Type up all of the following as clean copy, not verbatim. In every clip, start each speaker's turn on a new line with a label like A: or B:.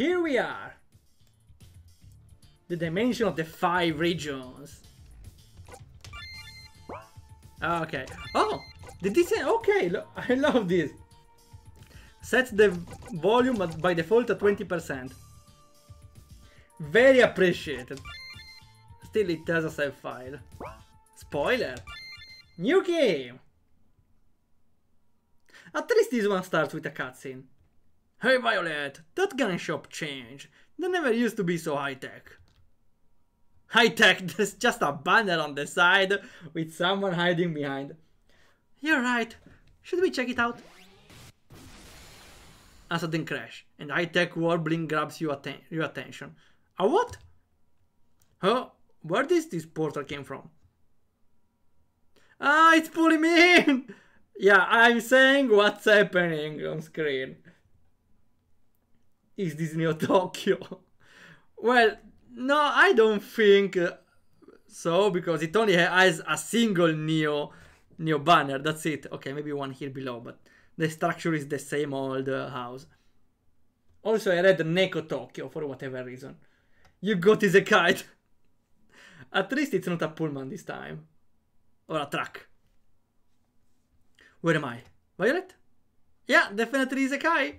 A: here we are. The dimension of the 5 regions. Okay. Oh, the design. Okay, I love this. Sets the volume by default at 20%. Very appreciated. Still, it has a save file. Spoiler. New game. At least this one starts with a cutscene. Hey Violet, that gun shop changed. They never used to be so high-tech. High-tech, there's just a banner on the side with someone hiding behind. You're right. Should we check it out? A sudden crash, and high-tech warbling grabs your attention. A what? Oh, where does this portal came from? Ah, it's pulling me in! Yeah, I'm saying what's happening on screen. Is this Neo Tokyo? Well, no, I don't think so, because it only has a single Neo banner, that's it. Okay, maybe one here below, but the structure is the same old house. Also, I read Neko Tokyo for whatever reason. You got Isekai. At least it's not a pullman this time. Or a truck. Where am I? Violet? Yeah, definitely Isekai.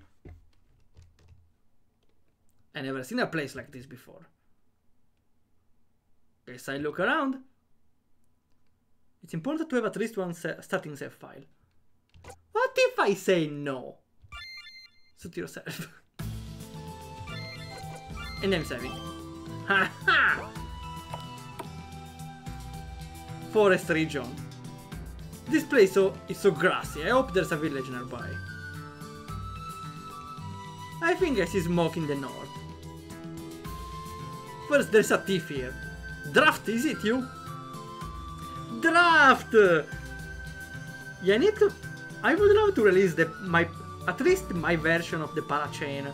A: I never seen a place like this before. Guess I look around. It's important to have at least one starting save file. What if I say no? Suit yourself. And I'm saving. Haha! Forest region. This place is so grassy. I hope there's a village nearby. I think I see smoke in the north. First, there's a thief here. Draft, is it you? Draft! Yeah, I would love to release at least my version of the Parachain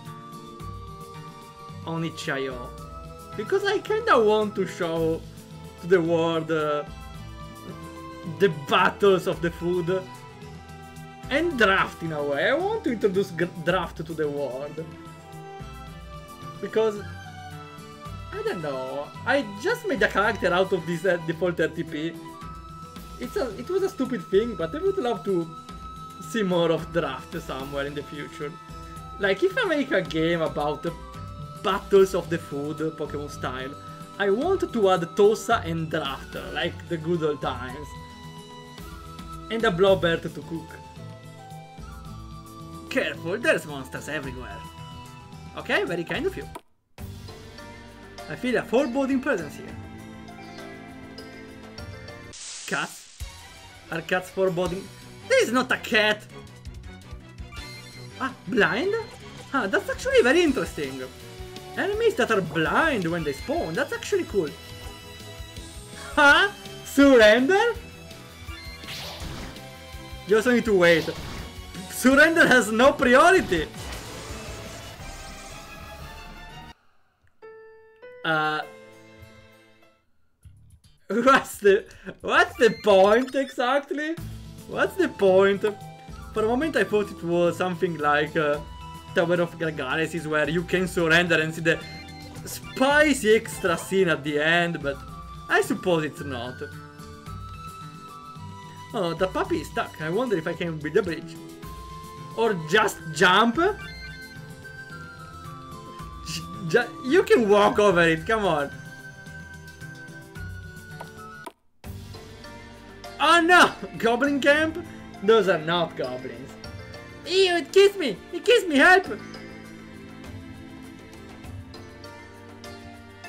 A: on itch.io, because I kinda want to show to the world the battles of the food and draft in a way. I want to introduce draft to the world, because I don't know, I just made a character out of this default RTP. It was a stupid thing, but I would love to see more of draft somewhere in the future. Like, if I make a game about battles of the food, Pokemon style, I want to add Tosa and draft, like the good old times. And a Blowbird to cook. Careful, there's monsters everywhere. Okay, very kind of you. I feel a foreboding presence here. Cats? Are cats foreboding? This is not a cat! Ah, blind? Ah, that's actually very interesting. Enemies that are blind when they spawn, that's actually cool. Huh? Surrender? You also need to wait. Surrender has no priority! What's the point exactly? What's the point? For a moment I thought it was something like Tower of Galaxies, where you can surrender and see the spicy extra scene at the end, but I suppose it's not. Oh, the puppy is stuck. I wonder if I can build a bridge. Or just jump? You can walk over it, come on. Oh no! Goblin camp? Those are not goblins. Ew, it kissed me! It kissed me, help!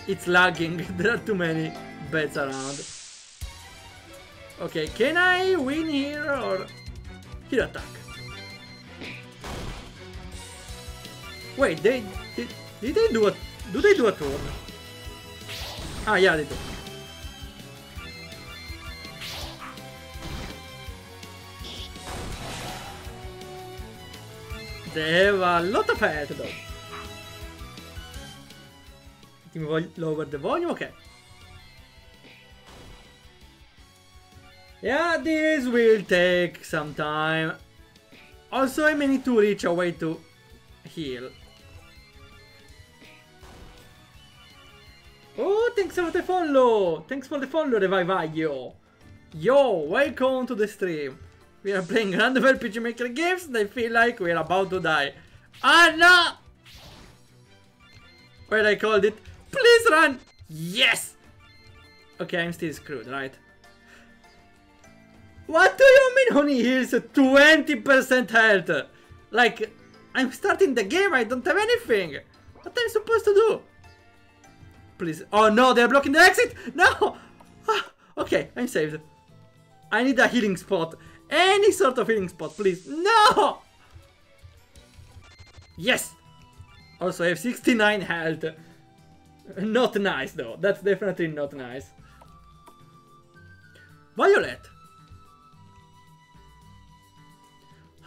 A: It's lagging, there are too many beds around. Okay, can I win here or... Here attack. Wait, did they do a... Do they do a turn? Ah, yeah, they do. They have a lot of health though. Can we lower the volume? Okay. Yeah, this will take some time. Also, I may need to reach a way to heal. thanks for the follow! Thanks for the follow, Revivaglio! Yo, welcome to the stream. We are playing random RPG Maker games and I feel like we're about to die. Ah, no! What I called it? Please run! Yes! Okay, I'm still screwed, right? What do you mean Honey heals 20% health? Like, I'm starting the game, I don't have anything! What am I supposed to do? Please. Oh no, they're blocking the exit! No! Ah, okay, I'm saved. I need a healing spot. Any sort of healing spot, please. No! Yes! Also, I have 69 health. Not nice, though. That's definitely not nice. Violet!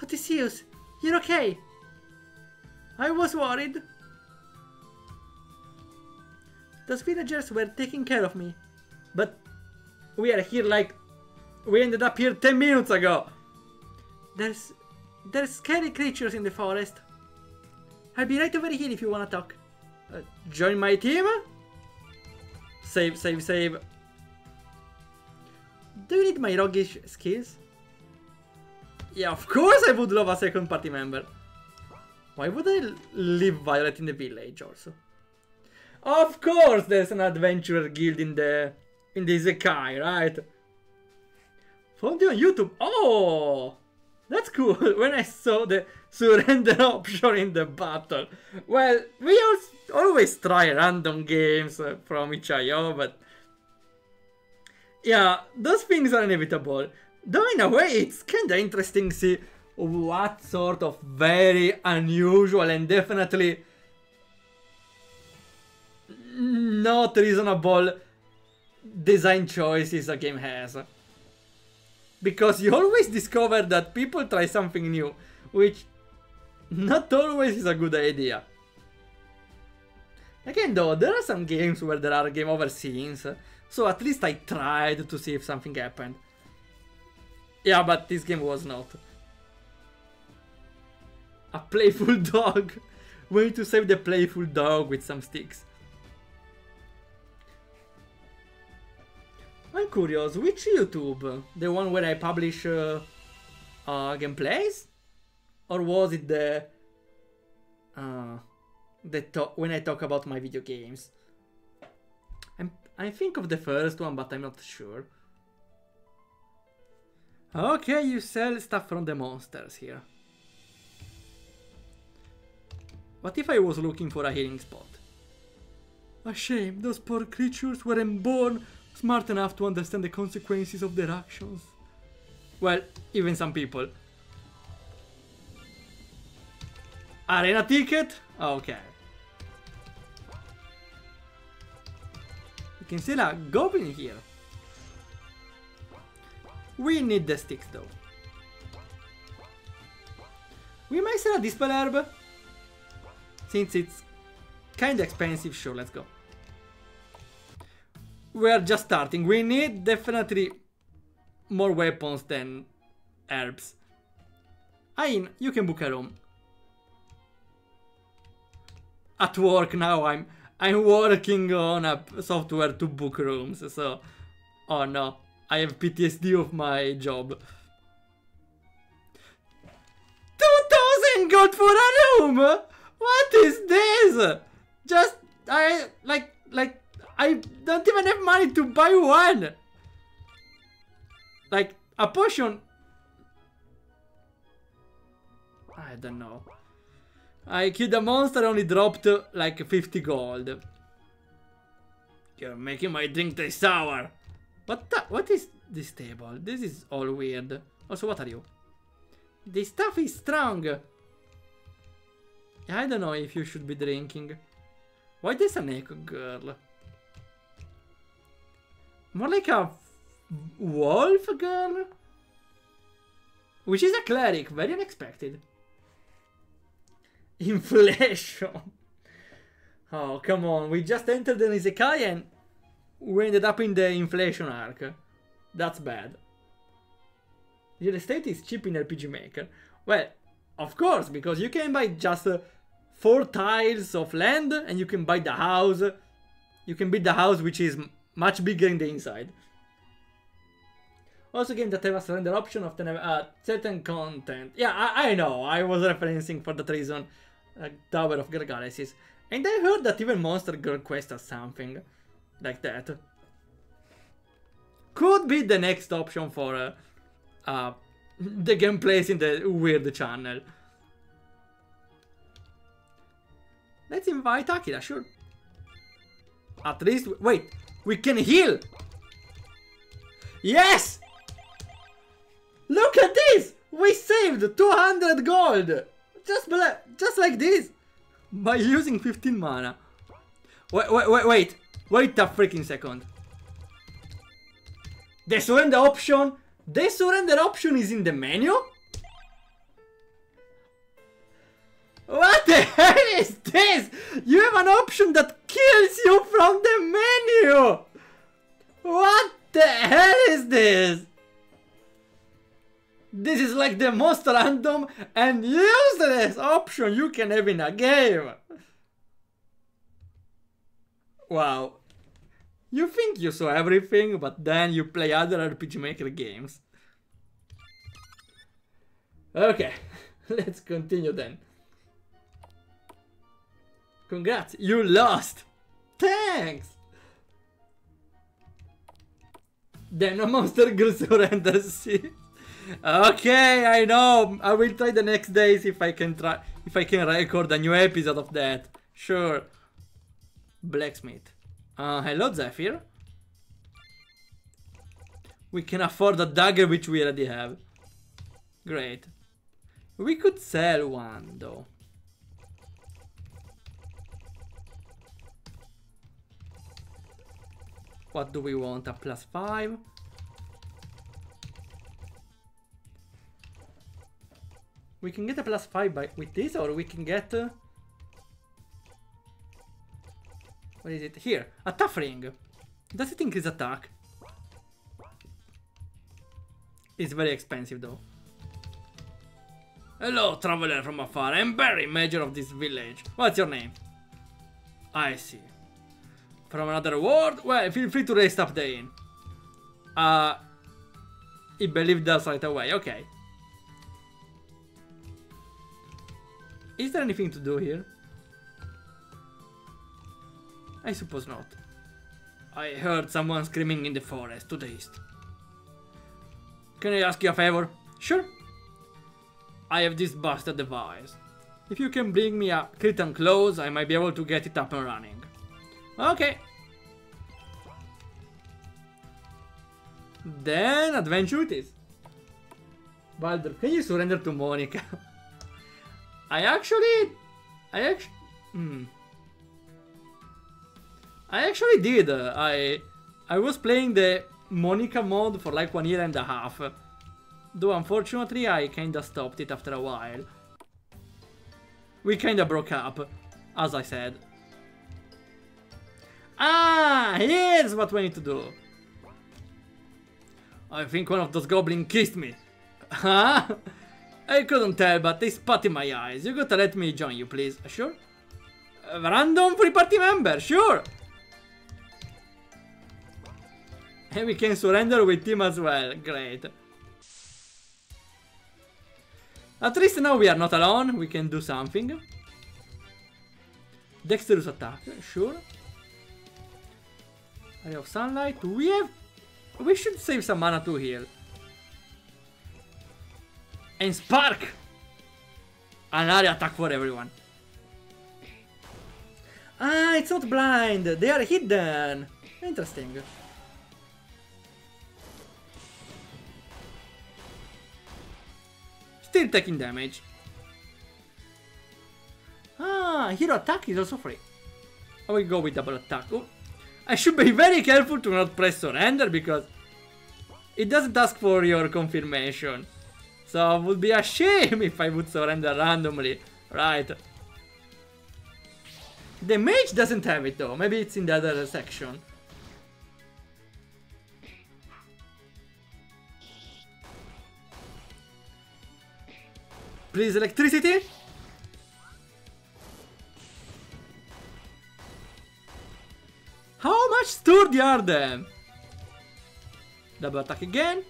A: Odysseus, you're okay? I was worried. Those villagers were taking care of me. But we are here like... We ended up here 10 minutes ago. There's scary creatures in the forest. I'll be right over here if you wanna talk. Join my team? Save, save, save. Do you need my roguish skills? Yeah, of course I would love a second party member. Why would I leave Violet in the village also? Of course there's an adventurer guild in the Isekai, right? Found you on YouTube. Oh! That's cool. When I saw the surrender option in the battle. Well, we always try random games from itch.io, but... Yeah, those things are inevitable. Though in a way, it's kinda interesting to see what sort of very unusual and definitely not reasonable design choices a game has. Because you always discover that people try something new, which not always is a good idea. Again though, there are some games where there are game over scenes, so at least I tried to see if something happened. Yeah, but this game was not. A playful dog. We need to save the playful dog with some sticks. I'm curious, which YouTube? The one where I publish gameplays? Or was it the when I talk about my video games? I think of the first one, but I'm not sure. Okay, you sell stuff from the monsters here. What if I was looking for a healing spot? A shame, those poor creatures weren't born smart enough to understand the consequences of their actions. Well, even some people. Arena ticket? Okay. You can see a goblin here. We need the sticks though. We might sell a dispel herb. Since it's kinda expensive, sure, let's go. We're just starting. We need definitely more weapons than herbs. Ain, you can book a room. At work now, I'm working on a software to book rooms, so... Oh no, I have PTSD of my job. 2,000 gold for a room? What is this? Just, I don't even have money to buy one. Like, a potion. I don't know. I killed a monster, only dropped like 50 gold. You're making my drink taste sour. What is this table? This is all weird. Also, what are you? This stuff is strong. I don't know if you should be drinking. Why there's an echo girl? More like a wolf girl? Which is a cleric, very unexpected. Inflation. Oh, come on, we just entered an Isekai and we ended up in the inflation arc. That's bad. Real estate is cheap in RPG Maker. Well, of course, because you can buy just 4 tiles of land and you can buy the house You can build a house which is much bigger in the inside. Also games that have a surrender option often have certain content. Yeah, I know, I was referencing for that reason. Tower of Galaxies. And I heard that even Monster Girl Quest has something like that. Could be the next option for the gameplays in the weird channel. Let's invite Akira, sure. At least, wait, we can heal! Yes! Look at this! We saved 200 gold! Just like this! By using 15 mana. Wait a freaking second. The surrender option is in the menu? What the hell is this? You have an option that kills you from the menu! What the hell is this? This is like the most random and useless option you can have in a game. Wow. You think you saw everything, but then you play other RPG Maker games. Okay, let's continue then. Congrats, you lost! Thanks! Then a Monster Girl surrenders. Okay, I know. I will try the next days if I can record a new episode of that. Sure. Blacksmith. Hello, Zephyr. We can afford a dagger which we already have. Great. We could sell one though. What do we want? A +5? We can get a +5 with this, or we can get... what is it? Here, a tough ring. Does it increase attack? It's very expensive though. Hello, traveler from afar. I'm Barry, major of this village. What's your name? I see. From another world? Well, feel free to rest up the inn. He believed us right away. Okay. Is there anything to do here? I suppose not. I heard someone screaming in the forest to the east. Can I ask you a favor? Sure. I have this busted device. If you can bring me a curtain close, I might be able to get it up and running. Okay. Then adventure it is. Baldur, can you surrender to Monica? I actually did. I was playing the Monica mode for like 1.5 years. Though unfortunately I kinda stopped it after a while. We kinda broke up, as I said. Ah, here's what we need to do. I think one of those goblins kissed me. Huh? I couldn't tell, but they spat in my eyes. You gotta let me join you, please. Sure? Random free party member, sure! And we can surrender with him as well. Great. At least now we are not alone. We can do something. Dexterous attack, sure. Ray of sunlight. We should save some mana to heal. And spark! An area attack for everyone. Ah, it's not blind. They are hidden. Interesting. Still taking damage. Ah, hero attack is also free. I will go with double attack. Oh, I should be very careful to not press surrender because it doesn't ask for your confirmation. So it would be a shame if I would surrender randomly. Right. The mage doesn't have it though. Maybe it's in the other section. Please, electricity. How much sturdy are them? Double attack again.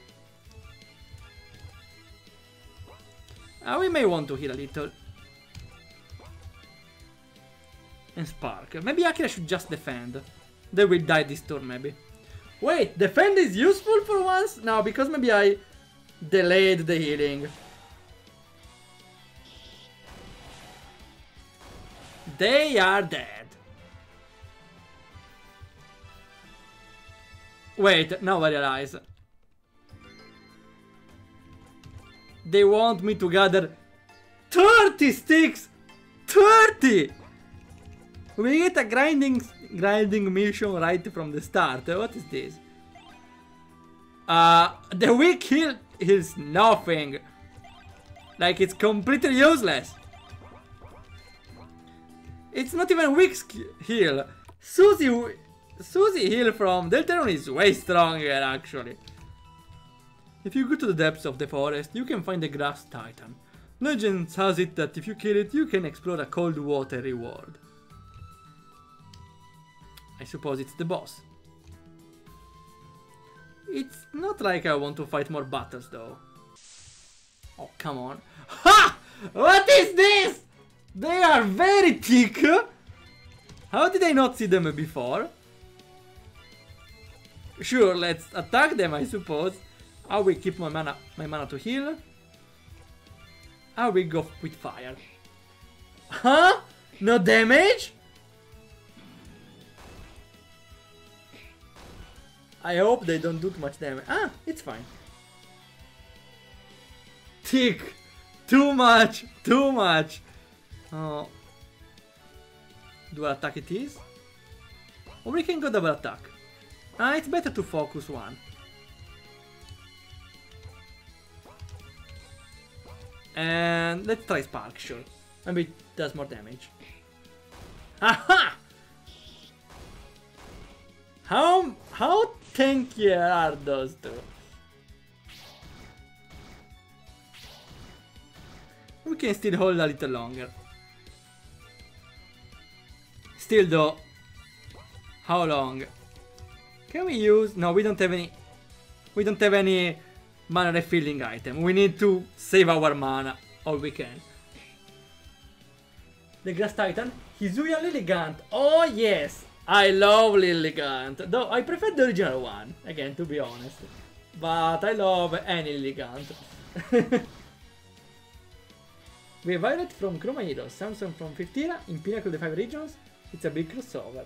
A: We may want to heal a little. And spark. Maybe Akira should just defend. They will die this turn maybe. Wait, defend is useful for once? No, because maybe I delayed the healing. They are dead. Wait, now I realize. They want me to gather 30 sticks! 30! We get a grinding mission right from the start. What is this? The weak heal is nothing. Like, it's completely useless. It's not even weak heal. Susie heal from Deltarune is way stronger, actually. If you go to the depths of the forest, you can find the grass titan. Legend has it that if you kill it, you can explore a cold water reward. I suppose it's the boss. It's not like I want to fight more battles, though. Oh, come on. Ha! What is this? They are very thick. How did I not see them before? Sure, let's attack them, I suppose. I will keep my mana to heal. I will go with fire. Huh? No damage? I hope they don't do too much damage. Ah, it's fine. Thick. Too much. Too much. Oh. Do I attack it is? Or we can go double attack. Ah, it's better to focus one. And let's try spark, sure. Maybe it does more damage. Aha! How tanky are those two? We can still hold a little longer. Still though, how long? Can we use? No, we don't have any. We don't have any mana refilling item. We need to save our mana all we can. The Grass Titan, Hizuya Lilligant. Oh yes, I love Lilligant. Though I prefer the original one, again, to be honest. But I love any Lilligant. We have Violet from Chroma Heroes, Samson from 15 in Pinnacle the 5 regions. It's a big crossover.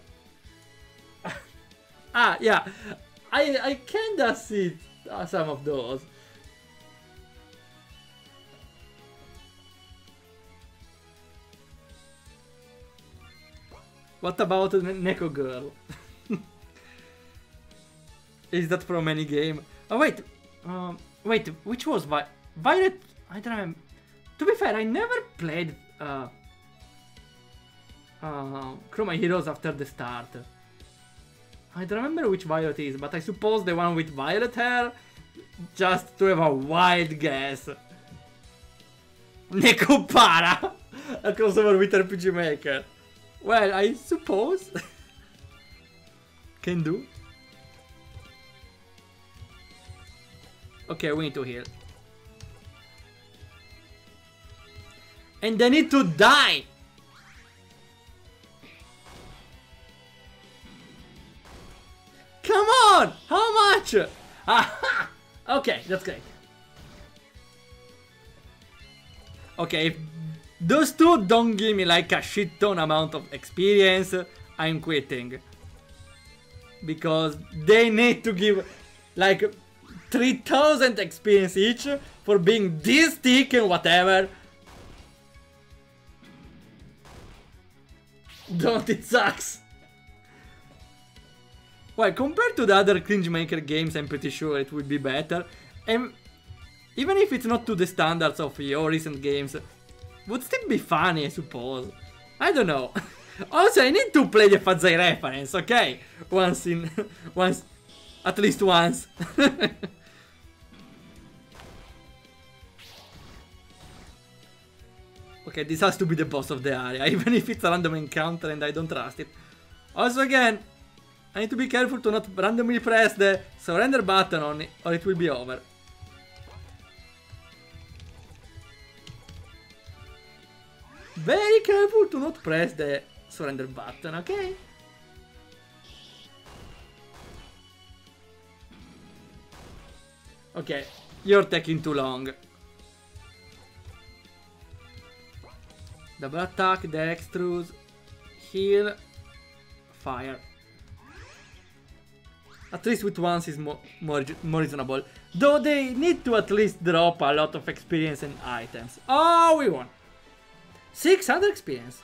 A: Ah, yeah. I kinda see some of those. What about the Neko Girl? Is that from any game? Oh wait, wait, which was Violet? I don't remember. To be fair, I never played Chroma Heroes after the start. I don't remember which Violet is, but I suppose the one with violet hair? Just to have a wild guess. Nekopara! A crossover with RPG Maker. Well, I suppose. Can do. Okay, we need to heal. And they need to die! Come on! How much? Aha! Okay, that's great. Okay, if those two don't give me like a shit ton amount of experience, I'm quitting. Because they need to give like 3000 experience each for being this thick and whatever. Don't it sucks? Well, compared to the other Cringe Maker games, I'm pretty sure it would be better. And even if it's not to the standards of your recent games, would still be funny, I suppose. I don't know. Also, I need to play the Fazai reference, okay? At least once. Okay, this has to be the boss of the area, even if it's a random encounter and I don't trust it. Also again, I need to be careful to not randomly press the surrender button on it, or it will be over. Very careful to not press the surrender button, okay? Okay, you're taking too long. Double attack, dexterous, heal, fire. At least with once is more reasonable. Though they need to at least drop a lot of experience and items. Oh, we won. 600 experience.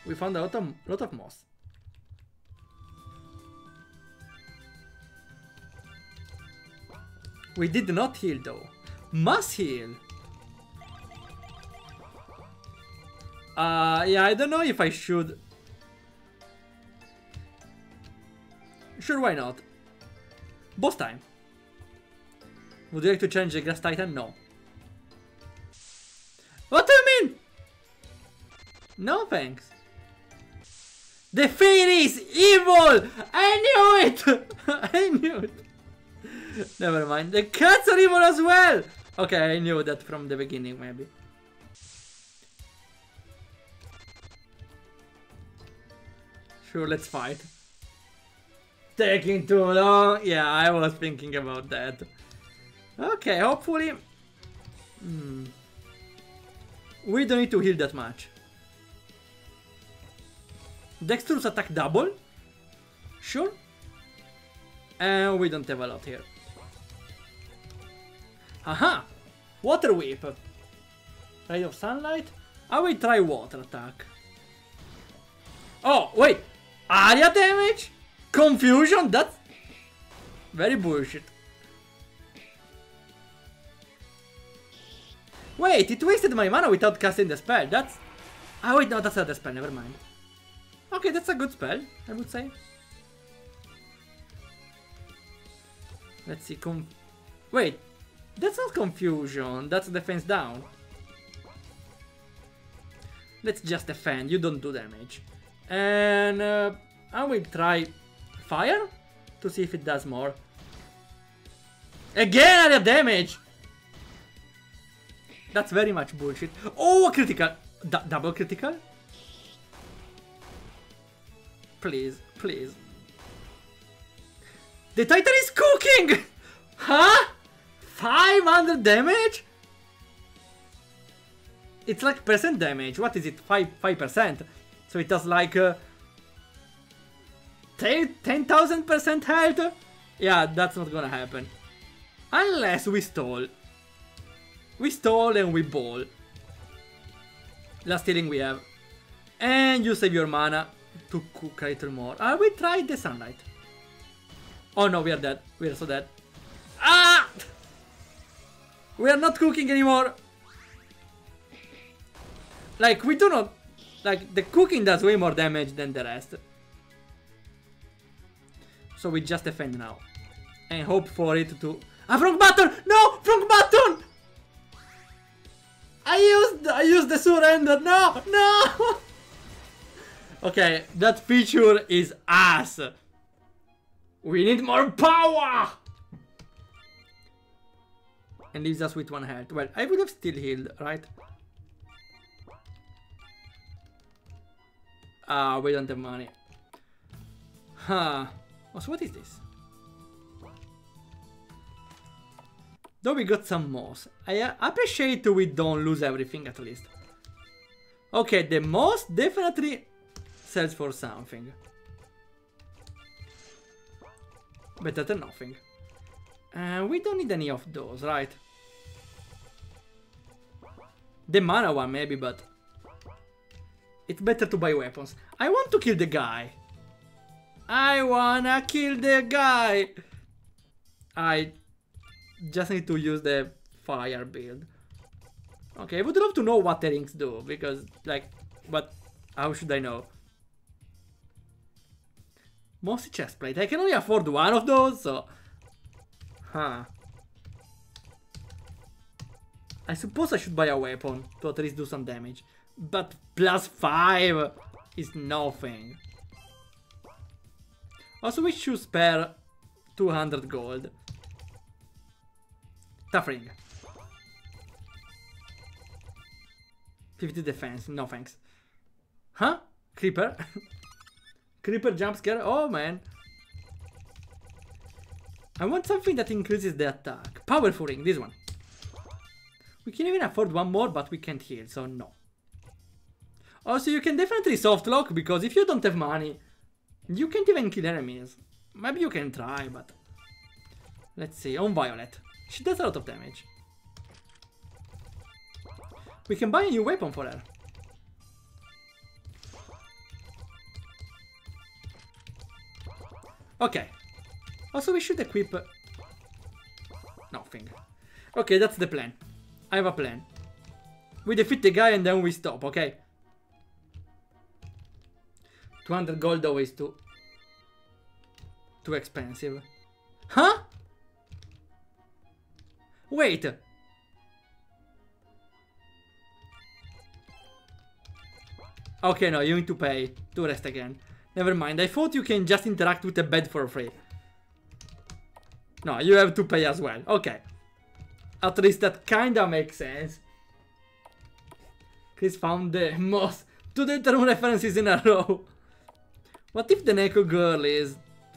A: We found a lot of moss. We did not heal though. Must heal. Yeah, I don't know if I should. Sure, why not? Boss time. Would you like to change the grass titan? No. What do you mean? No thanks. The fairy is evil! I knew it! I knew it. Never mind. The cats are evil as well! Okay, I knew that from the beginning, maybe. Sure, let's fight. Taking too long. Yeah, I was thinking about that. Okay, hopefully... We don't need to heal that much. Dexterous attack double? Sure. And we don't have a lot here. Aha! Water whip. Ray of sunlight. I will try water attack. Oh, wait! Area damage? Confusion? That's very bullshit. Wait, it wasted my mana without casting the spell. That's... Oh wait, no, that's not the spell, never mind. Okay, that's a good spell, I would say. Let's see, wait, that's not confusion, that's defense down. Let's just defend, you don't do damage. And I will try fire to see if it does more. Again, area damage! That's very much bullshit. Oh, a critical! Double critical? Please, please. The Titan is cooking! Huh? 500 damage? It's like percent damage. What is it? 5%. So it does like 10,000% health? Yeah, that's not gonna happen. Unless we stall. We stall and we ball. Last healing we have. And you save your mana to cook a little more. We tried the sunlight. Oh no, we are dead. We are so dead. Ah! We are not cooking anymore. Like, we do not... Like, the cooking does way more damage than the rest. So we just defend now. And hope for it to... Ah, wrong button! No! Wrong button! I used the surrender! No! No! Okay, that feature is ass. We need more power! And leaves us with 1 health. Well, I would have still healed, right? Ah, we don't have money. Huh. Oh, so what is this? Though we got some moss. I appreciate we don't lose everything at least. Okay, the moss definitely sells for something. Better than nothing. We don't need any of those, right? The mana one maybe, but... It's better to buy weapons. I want to kill the guy. I wanna kill the guy. I just need to use the fire build. Okay, I would love to know what the rings do, because, like, how should I know? Mossy chestplate. I can only afford one of those, so... Huh. I suppose I should buy a weapon to at least do some damage. But +5 is nothing. Also, we should spare 200 gold. Tough ring. 50 defense. No thanks. Huh? Creeper? Creeper jump scare? Oh man. I want something that increases the attack. Powerful ring, this one. We can even afford one more, but we can't heal, so no. Also, you can definitely soft lock, because if you don't have money, you can't even kill enemies. Maybe you can try, but... Let's see, on Violet. She does a lot of damage. We can buy a new weapon for her. Okay. Also, we should equip... Nothing. Okay, that's the plan. I have a plan. We defeat the guy and then we stop, okay? 200 gold though is too expensive. Huh? Wait. Okay, no, you need to pay to rest again. Never mind, I thought you can just interact with the bed for free. No, you have to pay as well. Okay. At least that kinda makes sense. Chris found the most to the term references in a row. What if the Neko girl is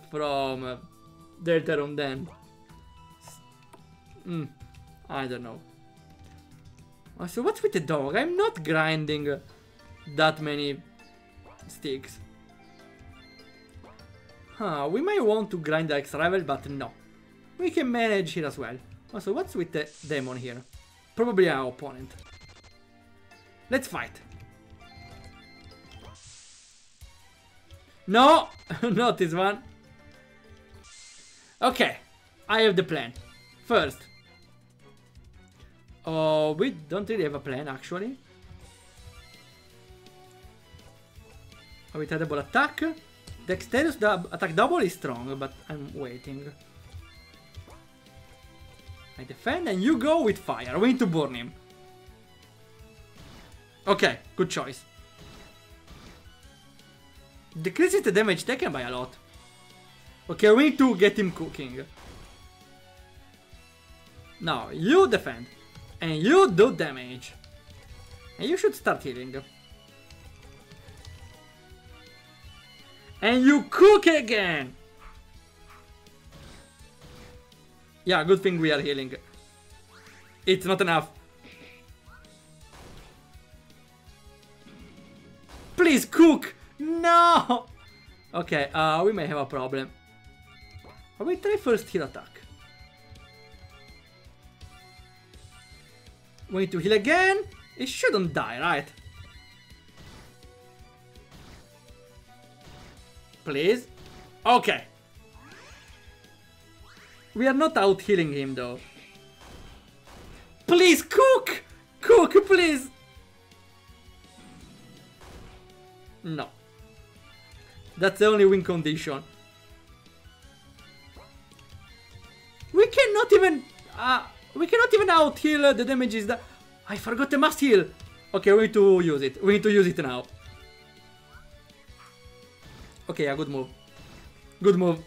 A: from Deltarune then? I don't know. So what's with the dog? I'm not grinding that many sticks. Huh, we might want to grind the extra level, but no. We can manage here as well. Also, what's with the demon here? Probably our opponent. Let's fight. No! Not this one. Okay. I have the plan. First. Oh, we don't really have a plan, actually. With double attack. Dexterous attack double is strong, but I'm waiting. I defend and you go with fire. We need to burn him. Okay, good choice. Decreases the damage taken by a lot. Okay, we need to get him cooking. Now, you defend. And you do damage. And you should start healing. And you cook again! Yeah, good thing we are healing. It's not enough. Please cook! No! Okay, we may have a problem. We try first heal attack. We need to heal again. It shouldn't die, right? Please. Okay. We are not out healing him though. Please cook! Cook, please! No. That's the only win condition. We cannot even out heal the damages that I forgot the must heal. Okay, we need to use it. We need to use it now. Okay, yeah, good move. Good move.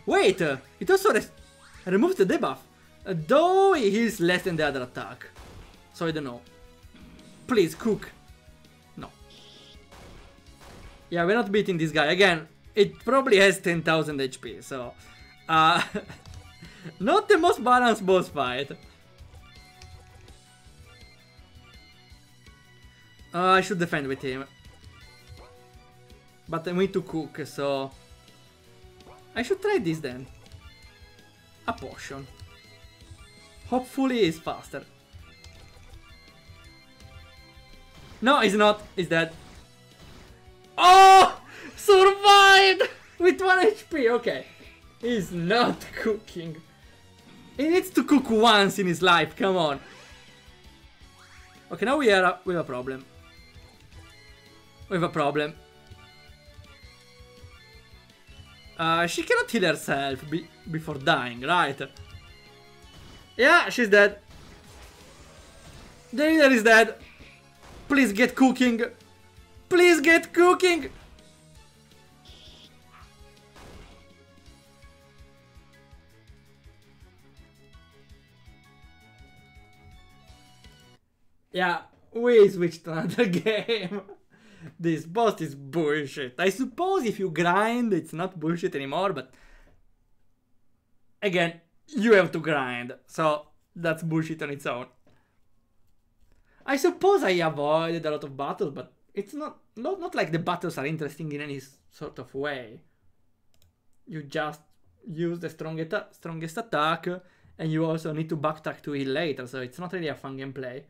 A: Wait, it also removes the debuff. Though he heals less than the other attack. So I don't know. Please, cook. No. Yeah, we're not beating this guy. Again, it probably has 10,000 HP, so... not the most balanced boss fight. I should defend with him. But I need to cook, so... I should try this then. A potion. Hopefully it's faster. No, it's not. It's dead. Oh! Survived! With 1 HP, okay. He's not cooking. He needs to cook once in his life, come on. Okay, now we have a problem. We have a problem. She cannot heal herself before dying, right? Yeah, she's dead. The healer is dead. Please get cooking. Please get cooking! Yeah, we switched to another game. This boss is bullshit. I suppose if you grind, it's not bullshit anymore, but again, you have to grind, so that's bullshit on its own. I suppose I avoided a lot of battles, but it's not like the battles are interesting in any sort of way. You just use the strongest attack, and you also need to backtrack to heal later, so it's not really a fun gameplay.